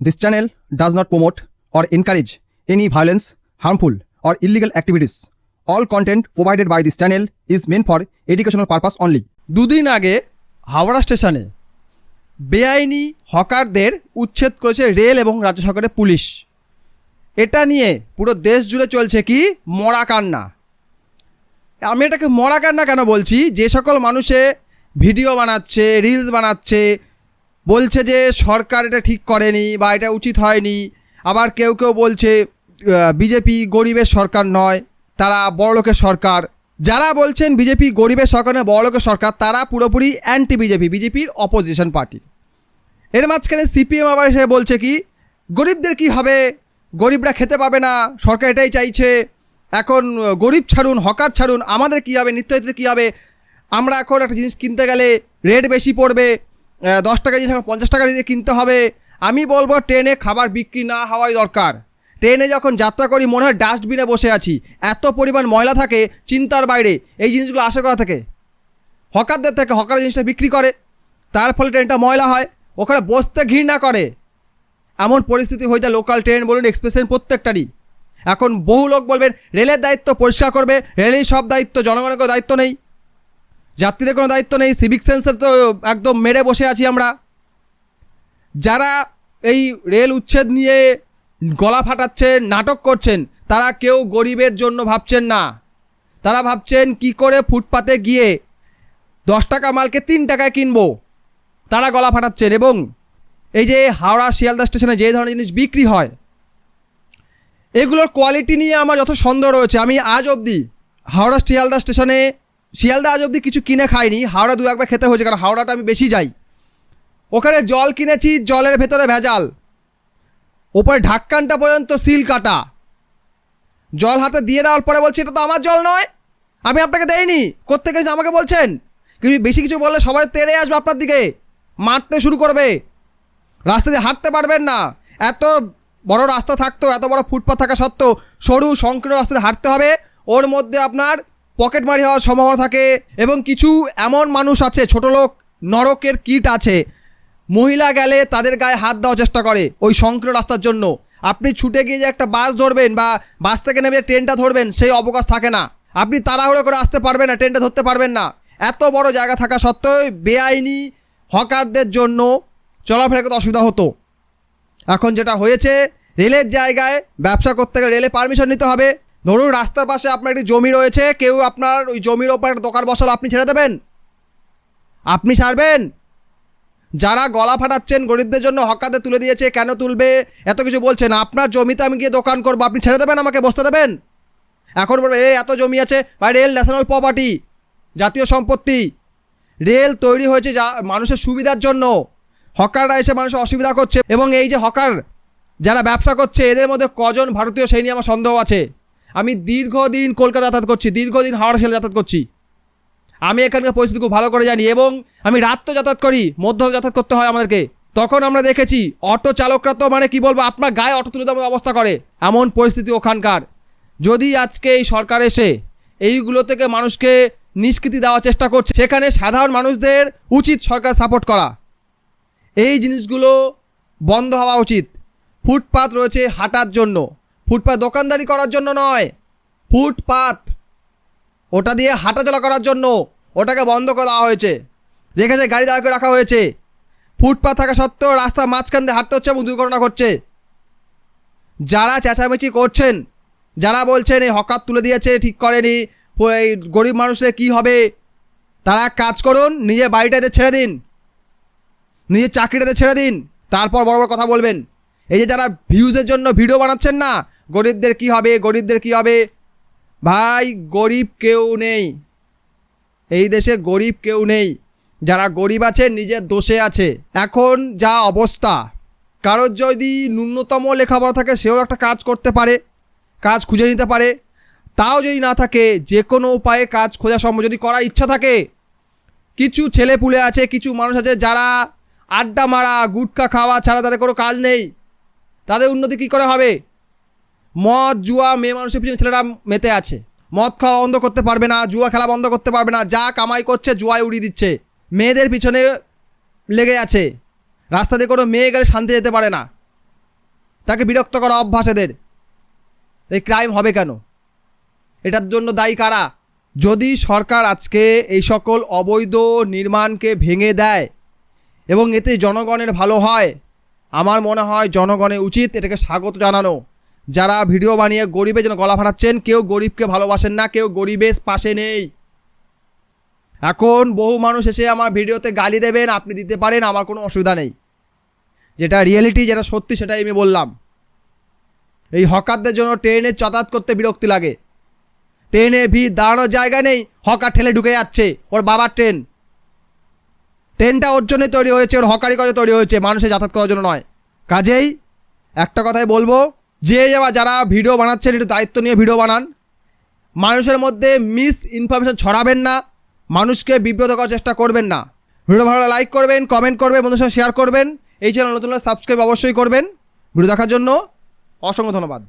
This channel does not promote or encourage any violence, harmful, or illegal activities. All content provided by this channel is meant for educational purpose only. দুদিন আগে হাওড়া স্টেশনে বেআইনি হকারদের উচ্ছেদ করেছে rail এবং রাজ্য সরকারের পুলিশ। এটা নিয়ে পুরো দেশ জুড়ে চলছে কি মরা কান্না। আমি এটাকে মরা কান্না কেন বলছি, যে সকল মানুষে ভিডিও বানাচ্ছে, রিলস বানাচ্ছে, বলছে যে সরকার এটা ঠিক করেনি বা এটা উচিত হয়নি। আবার কেউ কেউ বলছে বিজেপি গরিবের সরকার নয়, তারা বড়লোকের সরকার। যারা বলছেন বিজেপি গরিবের সরকার নয় বড়লোকের সরকার, তারা পুরোপুরি অ্যান্টি বিজেপি, বিজেপির অপোজিশন পার্টির। এর মাঝখানে সিপিএম আবার এসে বলছে কি গরিবদের কি হবে, গরিবরা খেতে পাবে না, সরকার এটাই চাইছে, এখন গরিব ছাড়ুন, হকার ছাড়ুন, আমাদের কী হবে, নিত্যনৈমিত্তিক কী হবে, আমরা এখন একটা জিনিস কিনতে গেলে রেট বেশি পড়বে, 10 টাকা জিনিস এখন 50 টাকা দিয়ে কিনতে হবে। আমি বলবো ট্রেনে খাবার বিক্রি না হওয়াই দরকার। ট্রেনে যখন যাত্রা করি মনে হয় ডাস্টবিনে বসে আছি, এত পরিমাণ ময়লা থাকে চিন্তার বাইরে। এই জিনিসগুলো আশা করা থাকে হকারদের থেকে, হকার জিনিসটা বিক্রি করে, তার ফলে ট্রেনটা ময়লা হয়, ওখানে বসতে ঘৃণা করে। এমন পরিস্থিতি হয়ে যায় লোকাল ট্রেন বলুন, এক্সপ্রেস ট্রেন প্রত্যেকটারই। এখন বহু লোক বলবেন রেলের দায়িত্ব পরিষ্কার করবে, রেলের সব দায়িত্ব, জনগণের কোনো দায়িত্ব নেই, যাত্রীদের কোনো দায়িত্ব নেই, সিভিক সেন্সের তো একদম মেরে বসে আছি আমরা। যারা এই রেল উচ্ছেদ নিয়ে গলা ফাটাচ্ছেন, নাটক করছেন, তারা কেউ গরিবের জন্য ভাবছেন না। তারা ভাবছেন কি করে ফুটপাতে গিয়ে 10 টাকা মালকে 3 টাকায় কিনবো, তারা গলা ফাটাচ্ছেন। এবং এই যে হাওড়া শিয়ালদা স্টেশনে যে ধরনের জিনিস বিক্রি হয়, এগুলোর কোয়ালিটি নিয়ে আমার যত সন্দেহ রয়েছে। আমি আজ অবধি হাওড়া শিয়ালদা স্টেশনে, শিয়ালদা আজ অবধি কিছু কিনে খাইনি, হাওড়া 2-1 খেতে হয়েছে, কারণ হাওড়াটা আমি বেশি যাই। ওখানে জল কিনেছি, জলের ভেতরে ভেজাল, ওপরে ঢাক্কানটা পর্যন্ত সিল কাটা। জল হাতে দিয়ে দেওয়ার পরে বলছি এটা তো আমার জল নয়, আমি আপনাকে দেইনি, কোত্থেকে আমাকে বলছেন। কিন্তু বেশি কিছু বললে সবাই তেড়ে আসবে আপনার দিকে, মারতে শুরু করবে, রাস্তা দিয়ে হাঁটতে পারবেন না। এত বড় রাস্তা থাকতো, এত বড় ফুটপাথ থাকা সত্ত্বেও সরু সংকীর্ণ রাস্তাতে হাঁটতে হবে, ওর মধ্যে আপনার পকেটমারি হওয়ার সম্ভাবনা থাকে। এবং কিছু এমন মানুষ আছে, ছোটো লোক, নরকের কীট আছে, মহিলা গেলে তাদের গায়ে হাত দেওয়ার চেষ্টা করে ওই সংকীর্ণ রাস্তার জন্য। আপনি ছুটে গিয়ে যে একটা বাস ধরবেন বা বাস থেকে নেমে ট্রেনটা ধরবেন, সেই অবকাশ থাকে না। আপনি তাড়াহুড়ো করে আসতে পারবেন না, ট্রেনটা ধরতে পারবেন না। এত বড় জায়গা থাকা সত্ত্বেও বেআইনি হকারদের জন্য চলাফেরা করতে অসুবিধা হতো। এখন যেটা হয়েছে, রেলের জায়গায় ব্যবসা করতে গেলে রেলে পারমিশন নিতে হবে। ধরুন রাস্তার পাশে আপনার একটি জমি রয়েছে, কেউ আপনার ওই জমির ওপর একটা দোকান বসালো, আপনি ছেড়ে দেবেন? আপনি ছাড়বেন? যারা গলা ফাটাচ্ছেন গরিবদের জন্য, হকারদের তুলে দিয়েছে, কেন তুলবে, এত কিছু বলছেন, আপনার জমিতে আমি গিয়ে দোকান করবো, আপনি ছেড়ে দেবেন আমাকে বসতে দেবেন? এখন বলবে এত জমি আছে ভাই, রেল ন্যাশনাল প্রপার্টি, জাতীয় সম্পত্তি। রেল তৈরি হয়েছে যা মানুষের সুবিধার জন্য, হকাররা এসে মানুষের অসুবিধা করছে। এবং এই যে হকার যারা ব্যবসা করছে, এদের মধ্যে কজন ভারতীয় সেই নিয়ে আমার সন্দেহ আছে। আমি দীর্ঘদিন কলকাতা যাতায়াত করছি, দীর্ঘদিন হাওড়া শিয়ালদা যাতায়াত করছি, আমি এখানকার পরিস্থিতি খুব ভালো করে জানি। এবং আমি রাত্রে যাতায়াত করি, মধ্যরাতে যাতায়াত করতে হয় আমাদেরকে, তখন আমরা দেখেছি অটো চালকরা তো মানে কি বলবো, আপনার গায়ে অটো তুলে দেওয়ার অবস্থা করে, এমন পরিস্থিতি ওখানকার। যদি আজকে এই সরকার এসে এইগুলো থেকে মানুষকে নিষ্কৃতি দেওয়ার চেষ্টা করছে, সেখানে সাধারণ মানুষদের উচিত সরকার সাপোর্ট করা। এই জিনিসগুলো বন্ধ হওয়া উচিত। ফুটপাত রয়েছে হাঁটার জন্য, ফুটপাত দোকানদারি করার জন্য নয়, ফুটপাত ওটা দিয়ে হাঁটাচলা করার জন্য, ওটাকে বন্ধ করে দেওয়া হয়েছে। দেখেছে গাড়ি দাঁড় করে রাখা হয়েছে, ফুটপাত থাকা সত্ত্বেও রাস্তার মাঝখান দিয়ে হাঁটতে হচ্ছে এবং দুর্ঘটনা ঘটছে। যারা চেঁচামেচি করছেন, যারা বলছেন এই হকার তুলে দিয়েছে, ঠিক করেনি, এই গরিব মানুষদের কী হবে, তারা কাজ করুন, নিজের বাড়িটাতে ছেড়ে দিন, নিজের চাকরিটাতে ছেড়ে দিন, তারপর বড় বড় কথা বলবেন। এই যে যারা ভিউজের জন্য ভিডিও বানাচ্ছেন না, গরিবদের কী হবে, গরিবদের কী হবে, ভাই গরিব কেউ নেই এই দেশে, গরিব কেউ নেই। যারা গরিব আছে নিজের দোষে আছে। এখন যা অবস্থা, কারোর যদি ন্যূনতম লেখাপড়া থাকে সেও একটা কাজ করতে পারে, কাজ খুঁজে নিতে পারে। তাও যদি না থাকে, যে কোনো উপায়ে কাজ খোঁজা সম্ভব, যদি করার ইচ্ছা থাকে। কিছু ছেলে পুলে আছে, কিছু মানুষ আছে যারা আড্ডা মারা, গুটখা খাওয়া ছাড়া তাদের কোনো কাজ নেই। তাদের উন্নতি কী করে হবে? মদ জুয়া, মেয়ে মানুষের পিছনে ছেলেরা মেতে আছে, মদ খাওয়া বন্ধ করতে পারবে না, জুয়া খেলা বন্ধ করতে পারবে না, যা কামাই করছে জুয়ায় উড়িয়ে দিচ্ছে, মেয়েদের পিছনে লেগে আছে। রাস্তা দিয়ে কোনো মেয়ে গেলে শান্তি যেতে পারে না। তাকে বিরক্ত করা অভ্যাস এদের। এই ক্রাইম হবে কেন? এটার জন্য দায়ী কারা? যদি সরকার আজকে এই সকল অবৈধ নির্মাণকে ভেঙে দেয় এবং এতে জনগণের ভালো হয়, আমার মনে হয় জনগণের উচিত এটাকে স্বাগত জানানো। যারা ভিডিও বানিয়ে গরিবের জন্য গলা ফাটাচ্ছেন, কেউ গরিবকে ভালোবাসেন না, কেউ গরিবের পাশে নেই। এখন বহু মানুষ এসে আমার ভিডিওতে গালি দেবেন, আপনি দিতে পারেন, আমার কোনো অসুবিধা নেই। যেটা রিয়েলিটি, যেটা সত্যি, সেটাই আমি বললাম। এই হকারদের জন্য ট্রেনে যাতায়াত করতে বিরক্তি লাগে। ট্রেনে ভিড়, দাঁড়ানোর জায়গা নেই, হকার ঠেলে ঢুকে যাচ্ছে। ওর বাবার ট্রেনটা ওর জন্যই তৈরি হয়েছে, ওর হকারি কাজে তৈরি হয়েছে, মানুষের যাতায়াত করার জন্য নয়। কাজেই একটা কথাই বলবো, যারা ভিডিও বানাচ্ছেন একটু দায়িত্ব নিয়ে ভিডিও বানান। মানুষের মধ্যে মিস ইনফরমেশন ছড়াবেন না, মানুষকে বিব্রত করার চেষ্টা করবেন না। ভিডিও ভালো লাইক করবেন, কমেন্ট করবেন, বন্ধুদের সঙ্গে শেয়ার করবেন। এই চ্যানেল নতুন হলে সাবস্ক্রাইব অবশ্যই করবেন। ভিডিও দেখার জন্য অসংখ্য ধন্যবাদ।